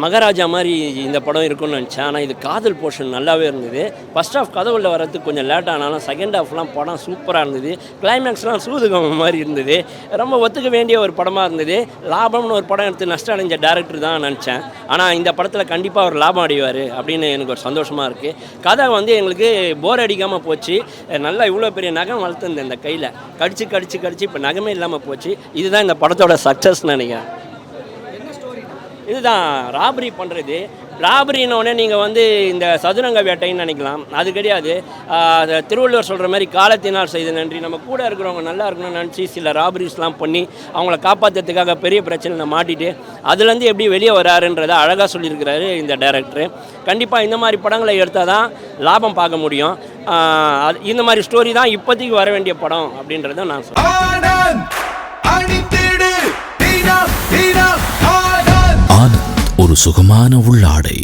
மகாராஜா மாதிரி இந்த படம் இருக்கும்னு நினச்சேன். ஆனால் இது காதல் போர்ஷன் நல்லாவே இருந்தது. ஃபஸ்ட் ஹாஃப் கதவுள்ள வரதுக்கு கொஞ்சம் லேட் ஆனாலும் செகண்ட் ஹாஃப்லாம் படம் சூப்பராக இருந்தது. கிளைமேக்ஸ்லாம் சூதுகம் மாதிரி இருந்தது. ரொம்ப ஒத்துக்க வேண்டிய ஒரு படமாக இருந்தது. லாபம்னு ஒரு படம் எடுத்து நஷ்டம் அடைஞ்ச டேரக்டர் தான் நினச்சேன். ஆனால் இந்த படத்தில் கண்டிப்பாக அவர் லாபம் அடைவார் அப்படின்னு எனக்கு ஒரு சந்தோஷமாக இருக்குது. கதை வந்து எங்களுக்கு போர் அடிக்காமல் போச்சு. நல்லா இவ்வளோ பெரிய நகம் வளர்த்துருந்தேன் இந்த கையில், கடிச்சு இப்போ நகமே இல்லாமல் போச்சு. இதுதான் இந்த படத்தோட சக்ஸஸ்ன்னு நினைக்கிறேன். இதுதான் ராபரி பண்ணுறது. ராபரின்னொடனே நீங்கள் வந்து இந்த சதுரங்க வேட்டைன்னு நினைக்கலாம், அது கிடையாது. திருவள்ளுவர் சொல்கிற மாதிரி காலத்தினால் செய்த நன்றி. நம்ம கூட இருக்கிறவங்க நல்லா இருக்கணும்னு நினச்சி சில ராபரிஸ்லாம் பண்ணி அவங்கள காப்பாற்றுறதுக்காக பெரிய பிரச்சனையை மாட்டிட்டு அதுலேருந்து எப்படி வெளியே வராருன்றதை அழகாக சொல்லியிருக்கிறாரு இந்த டைரக்டரு. கண்டிப்பாக இந்த மாதிரி படங்களை எடுத்தால் தான் லாபம் பார்க்க முடியும். இந்த மாதிரி ஸ்டோரி தான் இப்போதைக்கு வர வேண்டிய படம் அப்படின்றத நான் சொல்கிறேன். ஆனந்த் ஒரு சுகமான உள்ளாடை.